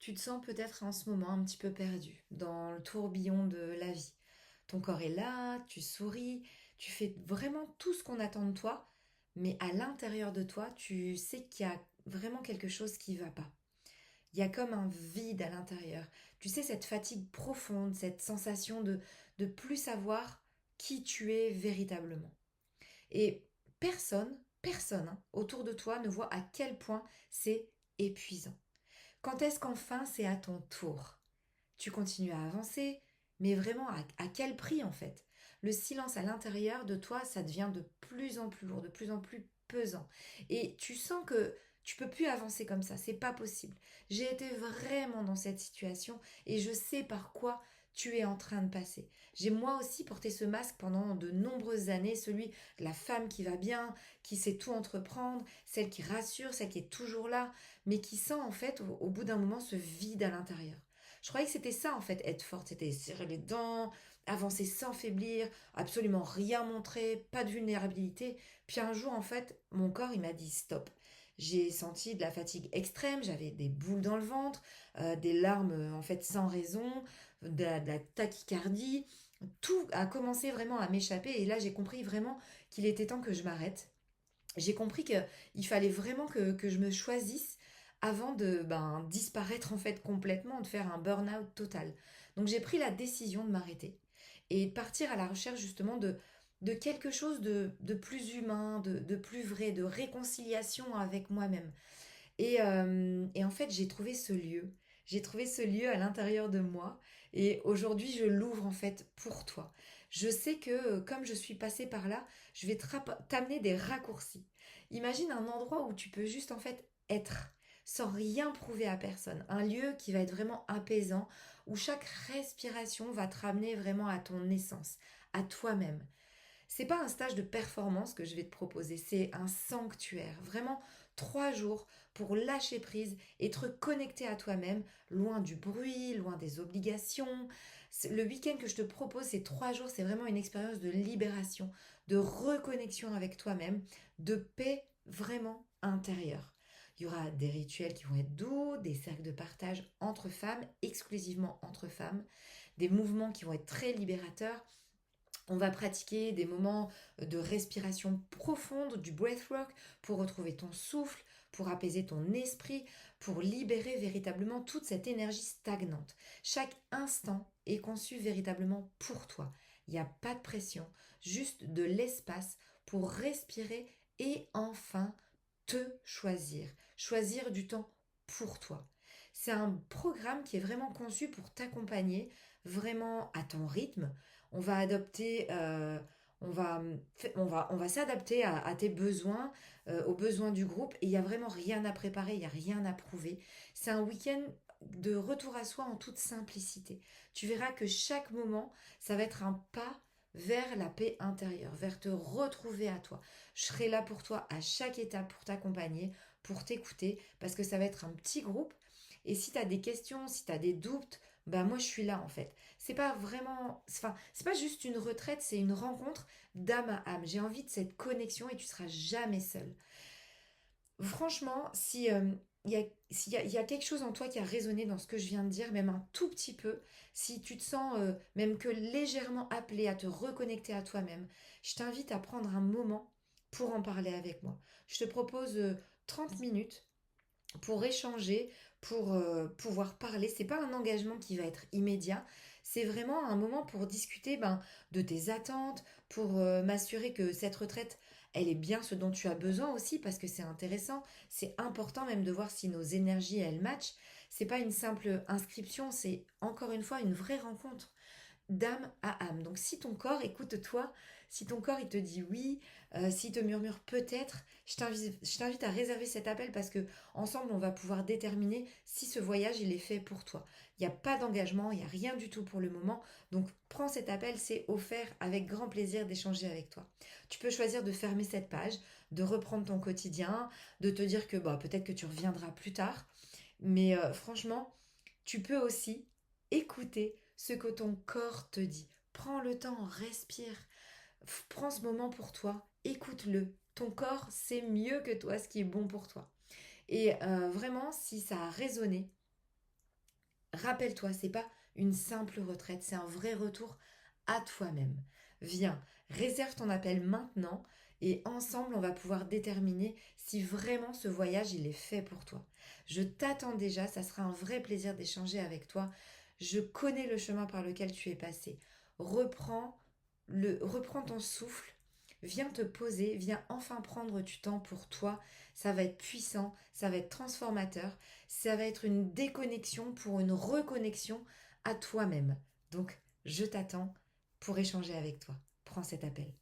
Tu te sens peut-être en ce moment un petit peu perdu dans le tourbillon de la vie. Ton corps est là, tu souris, tu fais vraiment tout ce qu'on attend de toi, mais à l'intérieur de toi, tu sais qu'il y a vraiment quelque chose qui ne va pas. Il y a comme un vide à l'intérieur. Tu sais, cette fatigue profonde, cette sensation de plus savoir qui tu es véritablement. Et personne hein, autour de toi ne voit à quel point c'est épuisant. Quand est-ce qu'enfin c'est à ton tour? Tu continues à avancer, mais vraiment à quel prix en fait? Le silence à l'intérieur de toi, ça devient de plus en plus lourd, de plus en plus pesant. Et tu sens que tu peux plus avancer comme ça, c'est pas possible. J'ai été vraiment dans cette situation et je sais par quoi tu es en train de passer. J'ai moi aussi porté ce masque pendant de nombreuses années, celui de la femme qui va bien, qui sait tout entreprendre, celle qui rassure, celle qui est toujours là, mais qui sent en fait au bout d'un moment ce vide à l'intérieur. Je croyais que c'était ça en fait, être forte, c'était serrer les dents, avancer sans faiblir, absolument rien montrer, pas de vulnérabilité. Puis un jour en fait, mon corps il m'a dit stop. J'ai senti de la fatigue extrême, j'avais des boules dans le ventre, des larmes en fait sans raison, de la tachycardie. Tout a commencé vraiment à m'échapper et là j'ai compris vraiment qu'il était temps que je m'arrête. J'ai compris qu'il fallait vraiment que je me choisisse avant de disparaître en fait complètement, de faire un burn-out total. Donc j'ai pris la décision de m'arrêter et de partir à la recherche justement de quelque chose de plus humain, de plus vrai, de réconciliation avec moi-même. Et en fait, j'ai trouvé ce lieu. J'ai trouvé ce lieu à l'intérieur de moi et aujourd'hui, je l'ouvre en fait pour toi. Je sais que comme je suis passée par là, je vais t'amener des raccourcis. Imagine un endroit où tu peux juste en fait être sans rien prouver à personne. Un lieu qui va être vraiment apaisant, où chaque respiration va te ramener vraiment à ton essence, à toi-même. C'est pas un stage de performance que je vais te proposer, c'est un sanctuaire. Vraiment 3 jours pour lâcher prise et te reconnecter à toi-même, loin du bruit, loin des obligations. Le week-end que je te propose, ces 3 jours, c'est vraiment une expérience de libération, de reconnexion avec toi-même, de paix vraiment intérieure. Il y aura des rituels qui vont être doux, des cercles de partage entre femmes, exclusivement entre femmes, des mouvements qui vont être très libérateurs. On va pratiquer des moments de respiration profonde, du breathwork, pour retrouver ton souffle, pour apaiser ton esprit, pour libérer véritablement toute cette énergie stagnante. Chaque instant est conçu véritablement pour toi. Il n'y a pas de pression, juste de l'espace pour respirer et enfin te choisir. Choisir du temps pour toi. C'est un programme qui est vraiment conçu pour t'accompagner vraiment à ton rythme. On va adopter, on va s'adapter à tes besoins, aux besoins du groupe. Et il n'y a vraiment rien à préparer, il n'y a rien à prouver. C'est un week-end de retour à soi en toute simplicité. Tu verras que chaque moment, ça va être un pas vers la paix intérieure, vers te retrouver à toi. Je serai là pour toi à chaque étape pour t'accompagner, pour t'écouter, parce que ça va être un petit groupe. Et si tu as des questions, si tu as des doutes, bah moi je suis là en fait. C'est pas vraiment, enfin, c'est pas juste une retraite, c'est une rencontre d'âme à âme. J'ai envie de cette connexion et tu seras jamais seul. Franchement, si s'il y a quelque chose en toi qui a résonné dans ce que je viens de dire, même un tout petit peu, si tu te sens même que légèrement appelé à te reconnecter à toi-même, je t'invite à prendre un moment pour en parler avec moi. Je te propose 30 minutes pour échanger, pour pouvoir parler. C'est pas un engagement qui va être immédiat, c'est vraiment un moment pour discuter de tes attentes, pour m'assurer que cette retraite, elle est bien ce dont tu as besoin aussi, parce que c'est intéressant, c'est important même de voir si nos énergies, elles matchent. C'est pas une simple inscription, c'est encore une fois une vraie rencontre d'âme à âme. Donc si ton corps, écoute-toi, si ton corps il te dit oui, s'il te murmure peut-être, je t'invite à réserver cet appel parce que ensemble on va pouvoir déterminer si ce voyage il est fait pour toi. Il n'y a pas d'engagement, il n'y a rien du tout pour le moment. Donc prends cet appel, c'est offert avec grand plaisir d'échanger avec toi. Tu peux choisir de fermer cette page, de reprendre ton quotidien, de te dire que peut-être que tu reviendras plus tard. Mais franchement, tu peux aussi écouter ce que ton corps te dit. Prends le temps, respire, prends ce moment pour toi, écoute-le. Ton corps sait mieux que toi ce qui est bon pour toi. Et vraiment, si ça a résonné, Rappelle-toi, c'est pas une simple retraite, c'est un vrai retour à toi-même. Viens, réserve ton appel maintenant et ensemble on va pouvoir déterminer si vraiment ce voyage il est fait pour toi. Je t'attends déjà, ça sera un vrai plaisir d'échanger avec toi. Je connais le chemin par lequel tu es passé. Reprends ton souffle. Viens te poser, viens enfin prendre du temps pour toi. Ça va être puissant, ça va être transformateur, ça va être une déconnexion pour une reconnexion à toi-même. Donc, je t'attends pour échanger avec toi. Prends cet appel.